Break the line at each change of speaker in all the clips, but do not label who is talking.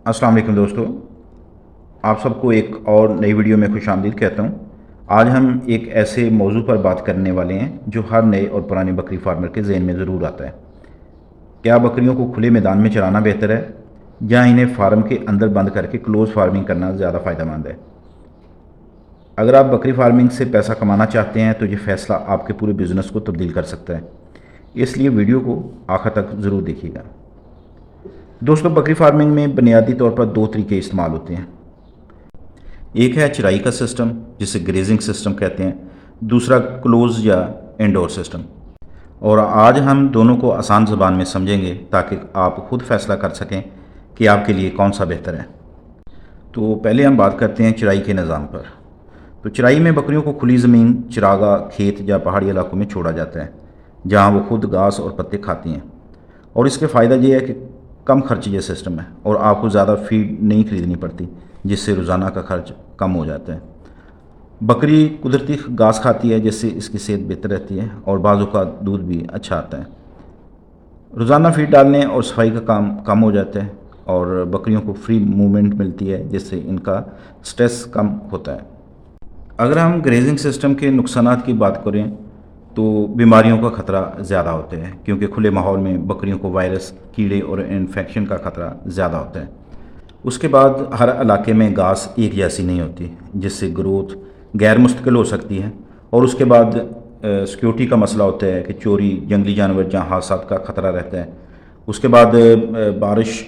अस्सलाम वालेकुम दोस्तों, आप सबको एक और नई वीडियो में खुश आमदीद कहता हूँ। आज हम एक ऐसे मौजू पर बात करने वाले हैं जो हर नए और पुराने बकरी फार्मर के ज़हन में ज़रूर आता है। क्या बकरियों को खुले मैदान में चराना बेहतर है या इन्हें फार्म के अंदर बंद करके क्लोज़ फार्मिंग करना ज़्यादा फ़ायदेमंद है? अगर आप बकरी फार्मिंग से पैसा कमाना चाहते हैं तो ये फ़ैसला आपके पूरे बिज़नेस को तब्दील कर सकता है, इसलिए वीडियो को आखिर तक ज़रूर देखिएगा। दोस्तों, बकरी फार्मिंग में बुनियादी तौर पर दो तरीके इस्तेमाल होते हैं। एक है चराई का सिस्टम जिसे ग्रेजिंग सिस्टम कहते हैं, दूसरा क्लोज या इंडोर सिस्टम। और आज हम दोनों को आसान ज़बान में समझेंगे ताकि आप खुद फैसला कर सकें कि आपके लिए कौन सा बेहतर है। तो पहले हम बात करते हैं चराई के निज़ाम पर। तो चराई में बकरियों को खुली ज़मीन, चरागा, खेत या पहाड़ी इलाकों में छोड़ा जाता है जहाँ वो खुद घास और पत्ते खाती हैं। और इसके फ़ायदा ये है कि कम खर्च ये सिस्टम है और आपको ज़्यादा फीड नहीं खरीदनी पड़ती, जिससे रोज़ाना का खर्च कम हो जाता है। बकरी कुदरती घास खाती है जिससे इसकी सेहत बेहतर रहती है और बाज़ों का दूध भी अच्छा आता है। रोज़ाना फीड डालने और सफाई का काम कम हो जाता है और बकरियों को फ्री मूवमेंट मिलती है जिससे इनका स्ट्रेस कम होता है। अगर हम ग्रेजिंग सिस्टम के नुकसानात की बात करें तो बीमारियों का ख़तरा ज़्यादा होता है क्योंकि खुले माहौल में बकरियों को वायरस, कीड़े और इन्फेक्शन का ख़तरा ज़्यादा होता है। उसके बाद हर इलाके में घास एक जैसी नहीं होती जिससे ग्रोथ गैर मुस्तकिल हो सकती है। और उसके बाद सिक्योरिटी का मसला होता है कि चोरी, जंगली जानवर जहाँ हादसात का ख़तरा रहता है। उसके बाद बारिश,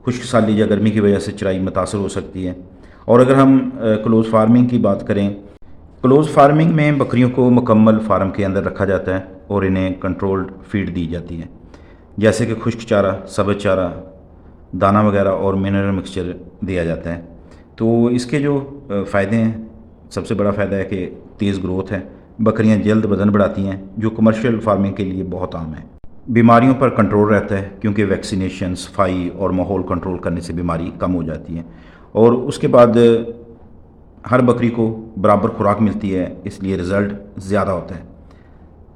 खुश्क साली या गर्मी की वजह से चराई मुतासर हो सकती है। और अगर हम क्लोज़ फार्मिंग की बात करें, क्लोज़ फार्मिंग में बकरियों को मुकम्मल फार्म के अंदर रखा जाता है और इन्हें कंट्रोल्ड फीड दी जाती है, जैसे कि खुश्क चारा, सब्ज़ चारा, दाना वगैरह और मिनरल मिक्सचर दिया जाता है। तो इसके जो फ़ायदे हैं, सबसे बड़ा फ़ायदा है कि तेज़ ग्रोथ है, बकरियां जल्द वज़न बढ़ाती हैं जो कमर्शियल फार्मिंग के लिए बहुत आम है। बीमारियों पर कंट्रोल रहता है क्योंकि वैक्सीनेशन, सफाई और माहौल कंट्रोल करने से बीमारी कम हो जाती है। और उसके बाद हर बकरी को बराबर खुराक मिलती है, इसलिए रिज़ल्ट ज़्यादा होता है।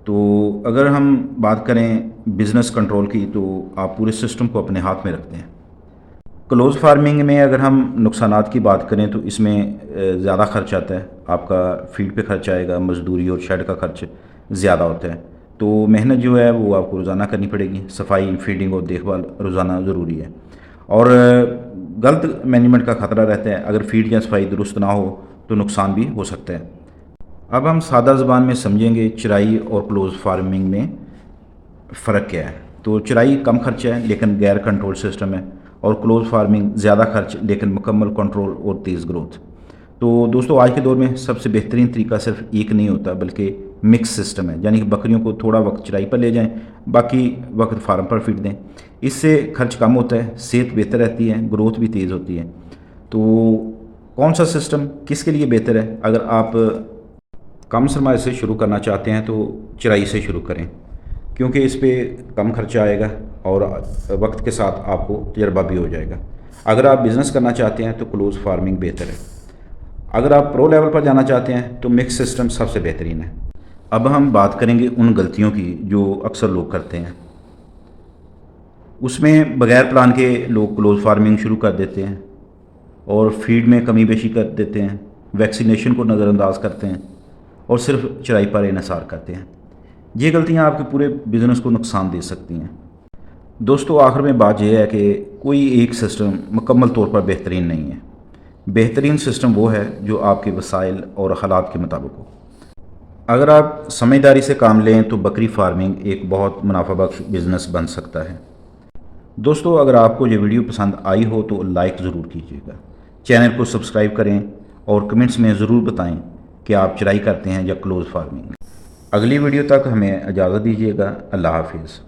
तो अगर हम बात करें बिज़नेस कंट्रोल की तो आप पूरे सिस्टम को अपने हाथ में रखते हैं। क्लोज़ फार्मिंग में अगर हम नुकसानात की बात करें तो इसमें ज़्यादा खर्च आता है। आपका फीड पे खर्च आएगा, मजदूरी और शेड का खर्च ज़्यादा होता है। तो मेहनत जो है वो आपको रोज़ाना करनी पड़ेगी। सफाई, फीडिंग और देखभाल रोज़ाना ज़रूरी है। और गलत मैनेजमेंट का ख़तरा रहता है। अगर फीड या सफाई दुरुस्त ना हो तो नुकसान भी हो सकता है। अब हम सादा ज़बान में समझेंगे चराई और क्लोज़ फार्मिंग में फ़र्क क्या है। तो चराई कम खर्चा है लेकिन गैर कंट्रोल सिस्टम है और क्लोज़ फार्मिंग ज़्यादा खर्च लेकिन मुकम्मल कंट्रोल और तेज़ ग्रोथ। तो दोस्तों, आज के दौर में सबसे बेहतरीन तरीका सिर्फ एक नहीं होता बल्कि मिक्स सिस्टम है, यानी कि बकरियों को थोड़ा वक्त चराई पर ले जाएं, बाकी वक्त फार्म पर फीड दें। इससे खर्च कम होता है, सेहत बेहतर रहती है, ग्रोथ भी तेज़ होती है। तो कौन सा सिस्टम किसके लिए बेहतर है? अगर आप कम सरमाए से शुरू करना चाहते हैं तो चराई से शुरू करें क्योंकि इस पे कम खर्चा आएगा और वक्त के साथ आपको तजर्बा भी हो जाएगा। अगर आप बिज़नेस करना चाहते हैं तो क्लोज़ फार्मिंग बेहतर है। अगर आप प्रो लेवल पर जाना चाहते हैं तो मिक्स सिस्टम सबसे बेहतरीन है। अब हम बात करेंगे उन गलतियों की जो अक्सर लोग करते हैं। उसमें बगैर प्लान के लोग क्लोज़ फार्मिंग शुरू कर देते हैं और फीड में कमी बेशी कर देते हैं, वैक्सीनेशन को नज़रअंदाज करते हैं और सिर्फ चराई पर इन्हिसार करते हैं। ये गलतियाँ आपके पूरे बिज़नेस को नुकसान दे सकती हैं। दोस्तों, आखिर में बात यह है कि कोई एक सिस्टम मुकम्मल तौर पर बेहतरीन नहीं है। बेहतरीन सिस्टम वो है जो आपके वसाइल और हालात के मुताबिक हो। अगर आप समझदारी से काम लें तो बकरी फार्मिंग एक बहुत मुनाफाबख्श बिज़नेस बन सकता है। दोस्तों, अगर आपको ये वीडियो पसंद आई हो तो लाइक ज़रूर कीजिएगा, चैनल को सब्सक्राइब करें और कमेंट्स में ज़रूर बताएं कि आप चराई करते हैं या क्लोज़ फार्मिंग। अगली वीडियो तक हमें इजाज़त दीजिएगा। अल्लाह हाफिज़।